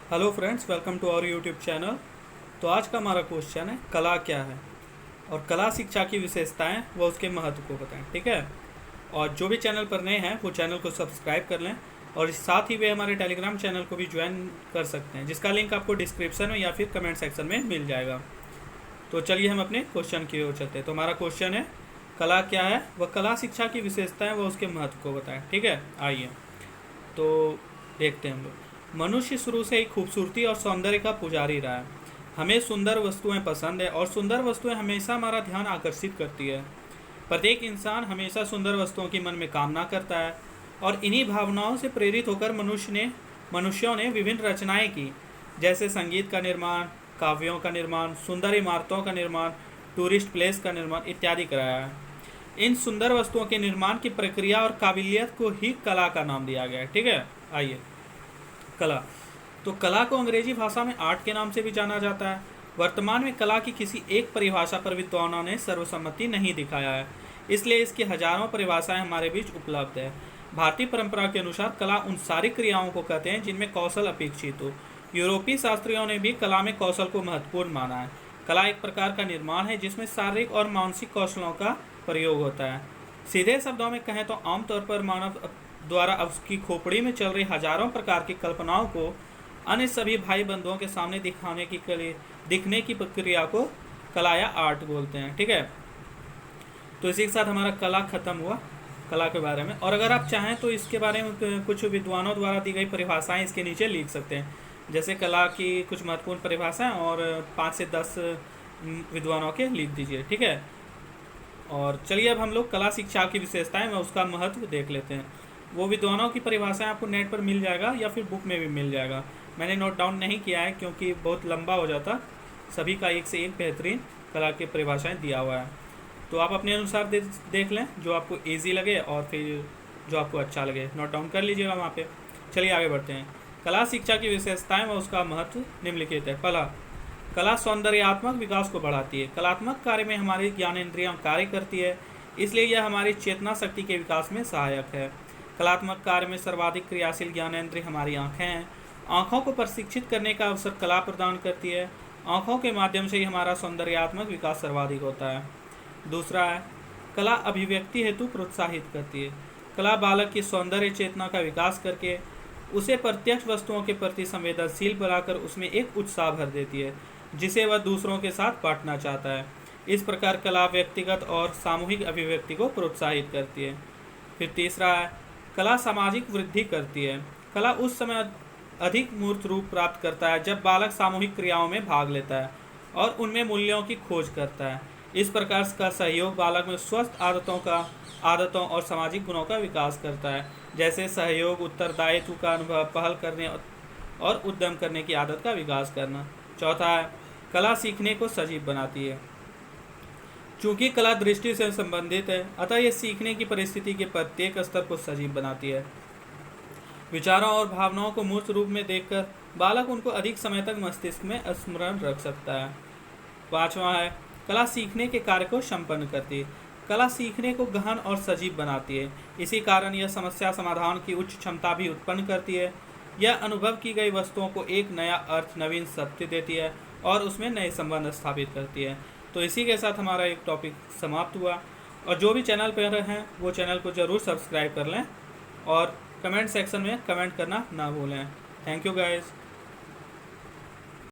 Hello friends, welcome to our YouTube channel. तो आज का हमारा क्वेश्चन है कला क्या है और कला शिक्षा की विशेषताएं व उसके महत्व को बताएं। ठीक है। और जो भी चैनल पर नए हैं वो चैनल को सब्सक्राइब कर लें और साथ ही वे हमारे टेलीग्राम चैनल को भी ज्वाइन कर सकते हैं, जिसका लिंक आपको डिस्क्रिप्शन में या फिर कमेंट सेक्शन में मिल जाएगा। तो चलिए हम अपने क्वेश्चन की ओर चलते हैं। तो हमारा क्वेश्चन है कला क्या है व कला शिक्षा की विशेषताएं व उसके महत्व को बताएं। ठीक है, आइए तो देखते हैं हम लोग। मनुष्य शुरू से ही खूबसूरती और सौंदर्य का पुजारी रहा है। हमें सुंदर वस्तुएं पसंद है और सुंदर वस्तुएं हमेशा हमारा ध्यान आकर्षित करती है। प्रत्येक इंसान हमेशा सुंदर वस्तुओं की मन में कामना करता है और इन्हीं भावनाओं से प्रेरित होकर मनुष्यों ने विभिन्न रचनाएं की, जैसे संगीत का निर्माण, काव्यों का निर्माण, सुंदर इमारतों का निर्माण, टूरिस्ट प्लेस का निर्माण इत्यादि कराया है। इन सुंदर वस्तुओं के निर्माण की प्रक्रिया और काबिलियत को ही कला का नाम दिया गया है। ठीक है, आइए कला। तो कला को अंग्रेजी भाषा में आर्ट के नाम से भी जाना जाता है। वर्तमान में कला की किसी एक परिभाषा पर विद्वानों ने सर्वसम्मति नहीं दिखाया है, इसलिए इसकी हजारों परिभाषाएं हमारे बीच उपलब्ध है। भारतीय परंपरा के अनुसार कला उन सारी क्रियाओं को कहते हैं जिनमें कौशल अपेक्षित हो। यूरोपीय शास्त्रियों ने भी कला में कौशल को महत्वपूर्ण माना है। कला एक प्रकार का निर्माण है जिसमें शारीरिक और मानसिक कौशलों का प्रयोग होता है। सीधे शब्दों में कहें तो आमतौर पर मानव द्वारा उसकी खोपड़ी में चल रही हजारों प्रकार की कल्पनाओं को अन्य सभी भाई बंधुओं के सामने दिखने की प्रक्रिया को कला या आर्ट बोलते हैं। ठीक है, तो इसी के साथ हमारा कला खत्म हुआ कला के बारे में। और अगर आप चाहें तो इसके बारे में कुछ विद्वानों द्वारा दी गई परिभाषाएं इसके नीचे लिख सकते हैं, जैसे कला की कुछ महत्वपूर्ण परिभाषाएं और 5 से 10 विद्वानों के लिख दीजिए। ठीक है, और चलिए अब हम लोग कला शिक्षा की विशेषताएं व उसका महत्व देख लेते हैं। वो विद्वानों की परिभाषाएं आपको नेट पर मिल जाएगा या फिर बुक में भी मिल जाएगा। मैंने नोट डाउन नहीं किया है क्योंकि बहुत लंबा हो जाता। सभी का एक से एक बेहतरीन कला की परिभाषाएं दिया हुआ है, तो आप अपने अनुसार देख लें जो आपको ईजी लगे और फिर जो आपको अच्छा लगे नोट डाउन कर लीजिएगा वहाँ पे। चलिए आगे बढ़ते हैं। कला शिक्षा की विशेषताएं व उसका महत्व निम्नलिखित है। कला सौंदर्यात्मक विकास को बढ़ाती है। कलात्मक कार्य में हमारी ज्ञानेंद्रियां कार्य करती है, इसलिए यह हमारी चेतना शक्ति के विकास में सहायक है। कलात्मक कार्य में सर्वाधिक क्रियाशील ज्ञानेंद्रिय हमारी आँखें हैं। आँखों को प्रशिक्षित करने का अवसर कला प्रदान करती है। आँखों के माध्यम से ही हमारा सौंदर्यात्मक विकास सर्वाधिक होता है। दूसरा है कला अभिव्यक्ति हेतु प्रोत्साहित करती है। कला बालक की सौंदर्य चेतना का विकास करके उसे प्रत्यक्ष वस्तुओं के प्रति संवेदनशील बनाकर उसमें एक उत्साह भर देती है, जिसे वह दूसरों के साथ बांटना चाहता है। इस प्रकार कला व्यक्तिगत और सामूहिक अभिव्यक्ति को प्रोत्साहित करती है। फिर तीसरा है कला सामाजिक वृद्धि करती है। कला उस समय अधिक मूर्त रूप प्राप्त करता है जब बालक सामूहिक क्रियाओं में भाग लेता है और उनमें मूल्यों की खोज करता है। इस प्रकार का सहयोग बालक में स्वस्थ आदतों और सामाजिक गुणों का विकास करता है, जैसे सहयोग, उत्तरदायित्व का अनुभव, पहल करने और उद्यम करने की आदत का विकास करना। चौथा है कला सीखने को सजीव बनाती है। चूँकि कला दृष्टि से संबंधित है, अतः यह सीखने की परिस्थिति के प्रत्येक स्तर को सजीव बनाती है। विचारों और भावनाओं को मूर्त रूप में देखकर बालक उनको अधिक समय तक मस्तिष्क में स्मरण रख सकता है। पांचवा है कला सीखने के कार्य को संपन्न करती है। कला सीखने को गहन और सजीव बनाती है। इसी कारण यह समस्या समाधान की उच्च क्षमता भी उत्पन्न करती है। यह अनुभव की गई वस्तुओं को एक नया अर्थ, नवीन सत्य देती है और उसमें नए संबंध स्थापित करती है। तो इसी के साथ हमारा एक टॉपिक समाप्त हुआ। और जो भी चैनल पर हैं वो चैनल को ज़रूर सब्सक्राइब कर लें और कमेंट सेक्शन में कमेंट करना ना भूलें। Thank you guys.